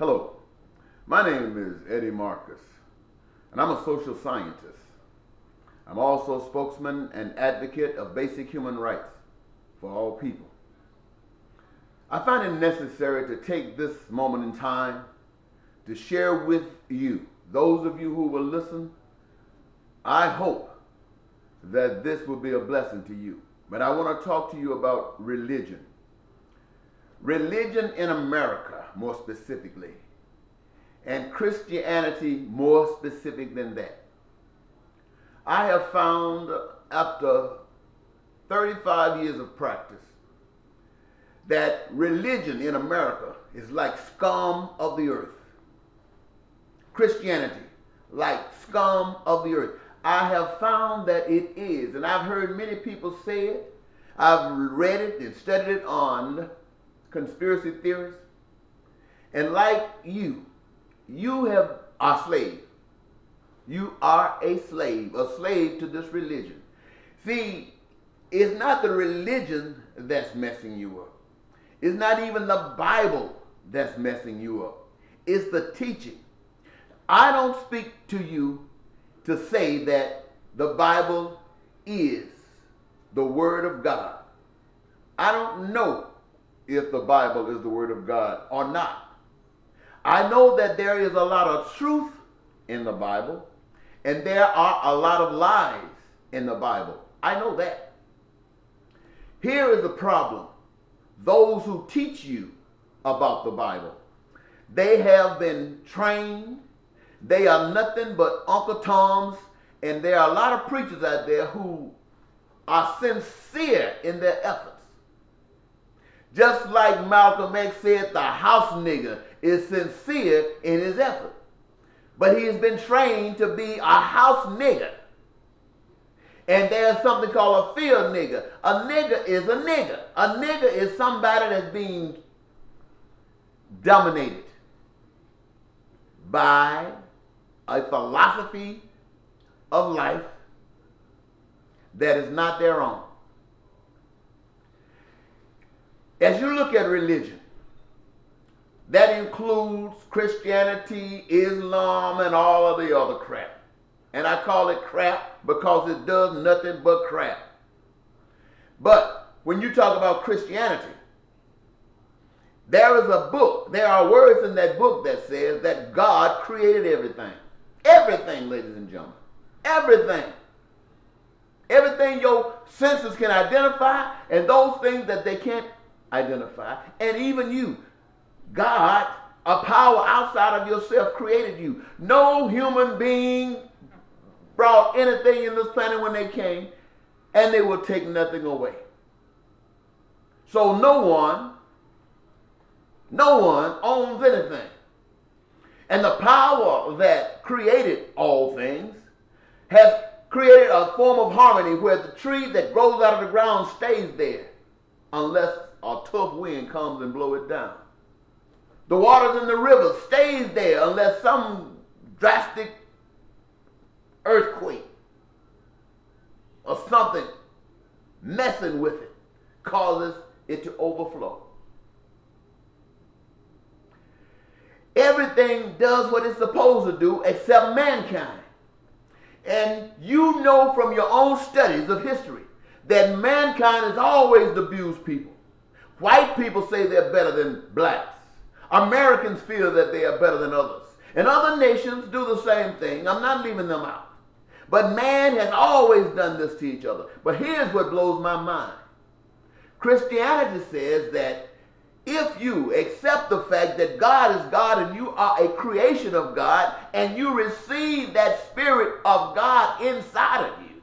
Hello, my name is Eddie Marcus, and I'm a social scientist. I'm also a spokesman and advocate of basic human rights for all people. I find it necessary to take this moment in time to share with you, those of you who will listen. I hope that this will be a blessing to you. But I want to talk to you about religion. Religion in America, more specifically, and Christianity, more specific than that. I have found, after 35 years of practice, that religion in America is like scum of the earth. Christianity, like scum of the earth. I have found that it is, and I've heard many people say it. I've read it and studied it on conspiracy theories. And like you are slave. You are a slave to this religion. See, it's not the religion that's messing you up. It's not even the Bible that's messing you up. It's the teaching. I don't speak to you to say that the Bible is the Word of God. I don't know if the Bible is the Word of God or not. I know that there is a lot of truth in the Bible, and there are a lot of lies in the Bible. I know that. Here is the problem. Those who teach you about the Bible, they have been trained. They are nothing but Uncle Toms, and there are a lot of preachers out there who are sincere in their efforts. Just like Malcolm X said, the house nigger is sincere in his effort. But he has been trained to be a house nigger. And there's something called a field nigger. A nigger is a nigger. A nigger is somebody that's being dominated by a philosophy of life that is not their own. As you look at religion, that includes Christianity, Islam, and all of the other crap. And I call it crap because it does nothing but crap. But when you talk about Christianity, there is a book, there are words in that book that says that God created everything. Everything, ladies and gentlemen. Everything. Everything your senses can identify, and those things that they can't identify. And even you. God, a power outside of yourself, created you. No human being brought anything in this planet when they came, and they will take nothing away. So no one owns anything. And the power that created all things has created a form of harmony where the tree that grows out of the ground stays there unless a tough wind comes and blows it down. The waters in the river stays there unless some drastic earthquake or something messing with it causes it to overflow. Everything does what it's supposed to do except mankind. And you know from your own studies of history that mankind has always abused people. White people say they're better than blacks. Americans feel that they are better than others. And other nations do the same thing. I'm not leaving them out. But man has always done this to each other. But here's what blows my mind. Christianity says that if you accept the fact that God is God and you are a creation of God and you receive that Spirit of God inside of you,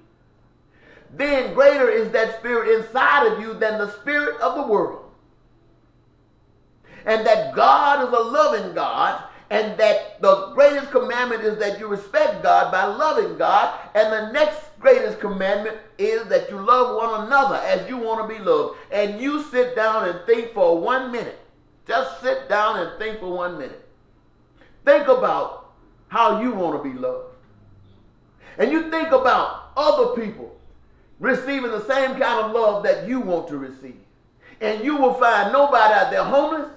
then greater is that Spirit inside of you than the spirit of the world. And that God is a loving God, and that the greatest commandment is that you respect God by loving God, and the next greatest commandment is that you love one another as you want to be loved. And you sit down and think for 1 minute. Just sit down and think for 1 minute. Think about how you want to be loved. And you think about other people receiving the same kind of love that you want to receive. And you will find nobody out there homeless.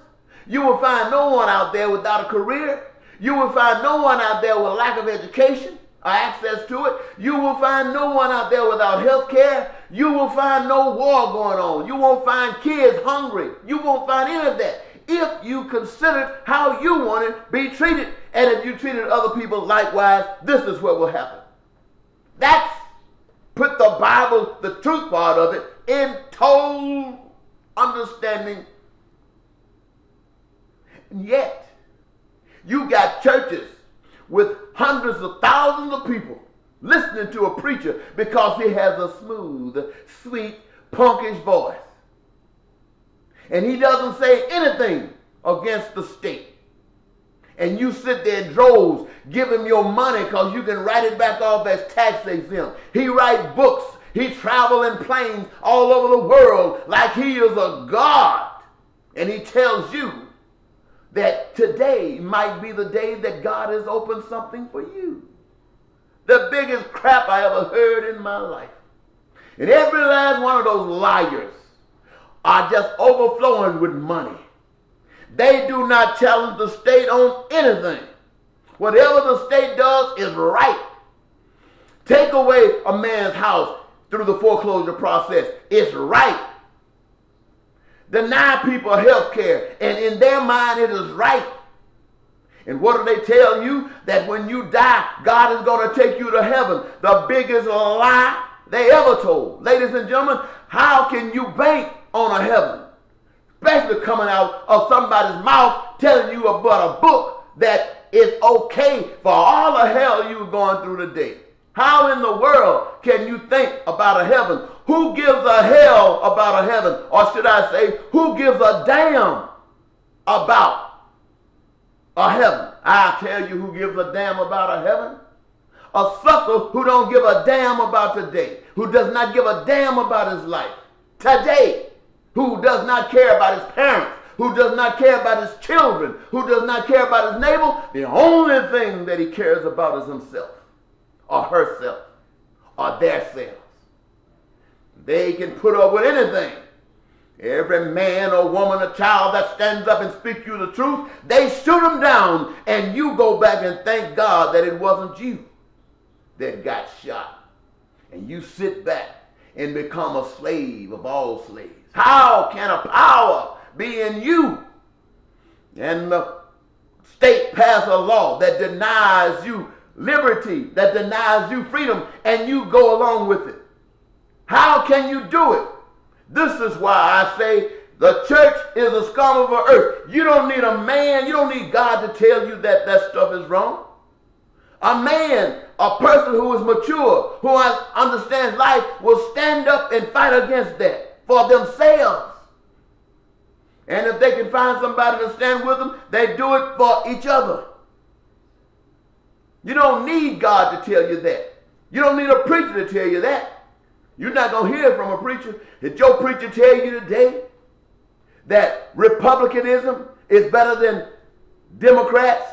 You will find no one out there without a career. You will find no one out there with a lack of education or access to it. You will find no one out there without health care. You will find no war going on. You won't find kids hungry. You won't find any of that if you considered how you want to be treated. And if you treated other people likewise, this is what will happen. That's put the Bible, the truth part of it, in total understanding. And yet, you got churches with hundreds of thousands of people listening to a preacher because he has a smooth, sweet, punkish voice. And he doesn't say anything against the state. And you sit there in droves, give him your money because you can write it back off as tax exempt. He writes books. He travels in planes all over the world like he is a god. And he tells you that today might be the day that God has opened something for you. The biggest crap I ever heard in my life. And every last one of those liars are just overflowing with money. They do not challenge the state on anything. Whatever the state does is right. Take away a man's house through the foreclosure process. It's right. Deny people health care, and in their mind it is right. And what do they tell you? That when you die, God is going to take you to heaven. The biggest lie they ever told. Ladies and gentlemen, how can you bank on a heaven? Especially coming out of somebody's mouth telling you about a book that is okay for all the hell you're going through today. How in the world can you think about a heaven? Who gives a hell about a heaven? Or should I say, who gives a damn about a heaven? I'll tell you who gives a damn about a heaven. A sucker who don't give a damn about today, who does not give a damn about his life today, who does not care about his parents, who does not care about his children, who does not care about his neighbor. The only thing that he cares about is himself or herself or their selves. They can put up with anything. Every man or woman or child that stands up and speaks you the truth, they shoot them down, and you go back and thank God that it wasn't you that got shot. And you sit back and become a slave of all slaves. How can a power be in you and the state pass a law that denies you liberty, that denies you freedom, and you go along with it? How can you do it? This is why I say the church is the scum of the earth. You don't need a man, you don't need God to tell you that that stuff is wrong. A man, a person who is mature, who understands life, will stand up and fight against that for themselves. And if they can find somebody to stand with them, they do it for each other. You don't need God to tell you that. You don't need a preacher to tell you that. You're not going to hear from a preacher. Did your preacher tell you today that Republicanism is better than Democrats?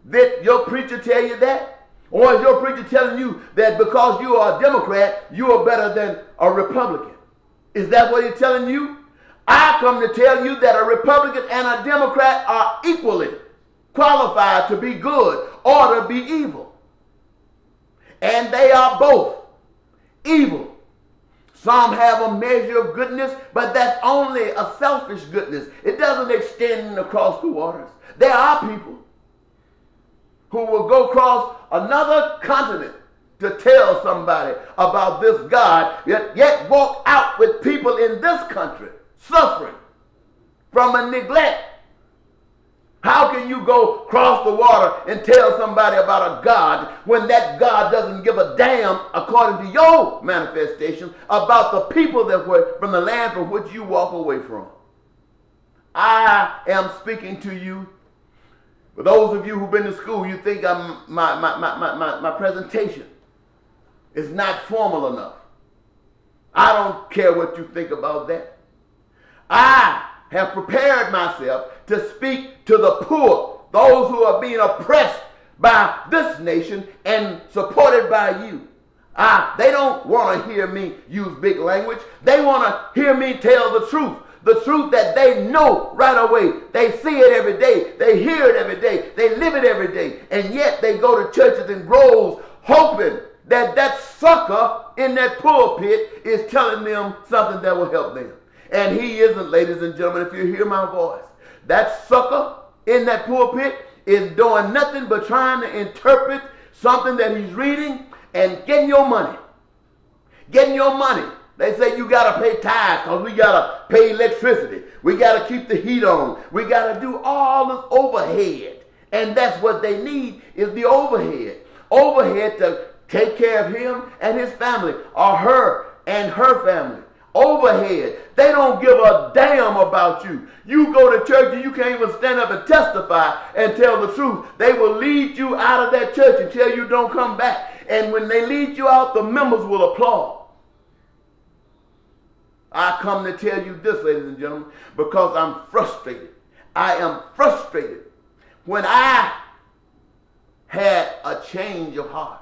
Did your preacher tell you that? Or is your preacher telling you that because you are a Democrat, you are better than a Republican? Is that what he's telling you? I come to tell you that a Republican and a Democrat are equally qualified to be good or to be evil. And they are both evil. Some have a measure of goodness, but that's only a selfish goodness. It doesn't extend across the waters. There are people who will go across another continent to tell somebody about this God, yet walk out with people in this country suffering from a neglect. How can you go across the water and tell somebody about a God when that God doesn't give a damn, according to your manifestation, about the people that were from the land from which you walk away from? I am speaking to you. For those of you who've been to school, you think my presentation is not formal enough. I don't care what you think about that. I have prepared myself to speak to the poor, those who are being oppressed by this nation and supported by you. They don't want to hear me use big language. They want to hear me tell the truth. The truth that they know right away. They see it every day. They hear it every day. They live it every day. And yet they go to churches and groves hoping that that sucker in that pulpit is telling them something that will help them. And he isn't, ladies and gentlemen, if you hear my voice. That sucker in that pulpit is doing nothing but trying to interpret something that he's reading and getting your money. Getting your money. They say you got to pay tithes because we got to pay electricity. We got to keep the heat on. We got to do all this overhead. And that's what they need is the overhead. Overhead to take care of him and his family or her and her family. Overhead. They don't give a damn about you. You go to church and you can't even stand up and testify and tell the truth. They will lead you out of that church until you don't come back. And when they lead you out, the members will applaud. I come to tell you this, ladies and gentlemen, because I'm frustrated. I am frustrated. When I had a change of heart,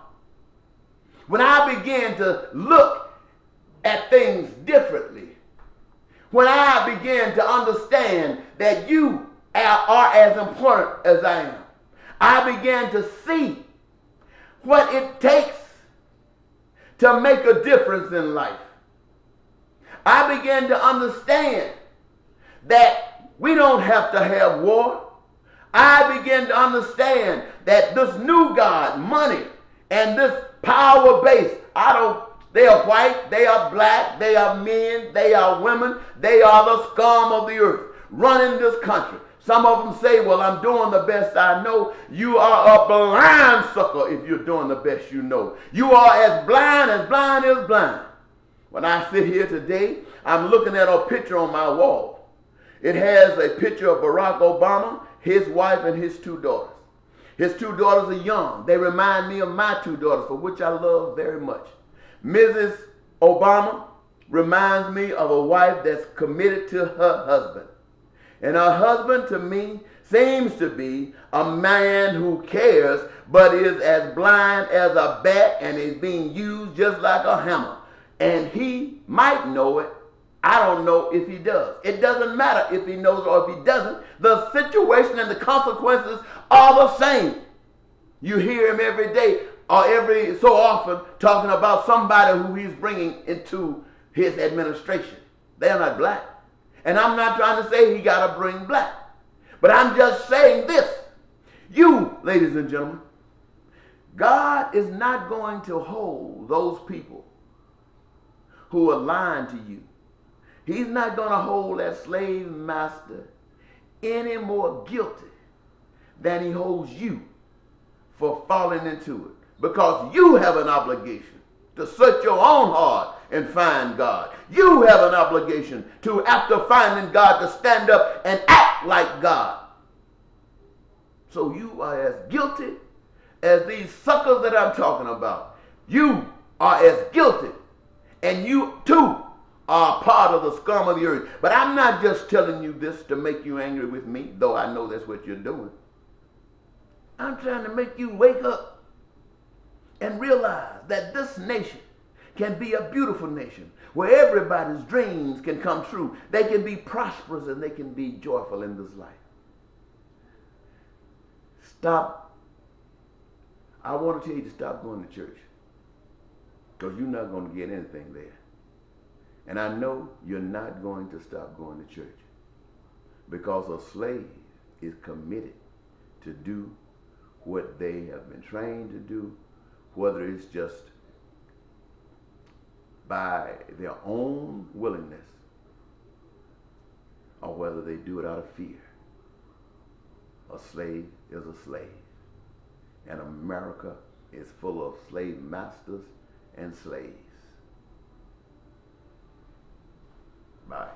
when I began to look at things differently, when I began to understand that you are as important as I am, I began to see what it takes to make a difference in life. I began to understand that we don't have to have war. I began to understand that this new God, money, and this power base, they are white, they are black, they are men, they are women, they are the scum of the earth running this country. Some of them say, well, I'm doing the best I know. You are a blind sucker if you're doing the best you know. You are as blind is blind. When I sit here today, I'm looking at a picture on my wall. It has a picture of Barack Obama, his wife, and his two daughters. His two daughters are young. They remind me of my two daughters, for which I love very much. Mrs. Obama reminds me of a wife that's committed to her husband. And her husband, to me, seems to be a man who cares, but is as blind as a bat and is being used just like a hammer. And he might know it. I don't know if he does. It doesn't matter if he knows or if he doesn't. The situation and the consequences are the same. You hear him every day or every so often talking about somebody who he's bringing into his administration. They're not black. And I'm not trying to say he got to bring black. But I'm just saying this. You, ladies and gentlemen, God is not going to hold those people who are lying to you. He's not going to hold that slave master any more guilty than he holds you for falling into it. Because you have an obligation to search your own heart and find God. You have an obligation to, after finding God, to stand up and act like God. So you are as guilty as these suckers that I'm talking about. You are as guilty. And you too are part of the scum of the earth. But I'm not just telling you this to make you angry with me, though I know that's what you're doing. I'm trying to make you wake up and realize that this nation can be a beautiful nation where everybody's dreams can come true. They can be prosperous and they can be joyful in this life. Stop. I want to tell you to stop going to church. Because you're not going to get anything there. And I know you're not going to stop going to church. Because a slave is committed to do what they have been trained to do, whether it's just by their own willingness or whether they do it out of fear. A slave is a slave. And America is full of slave masters and slaves. Bye.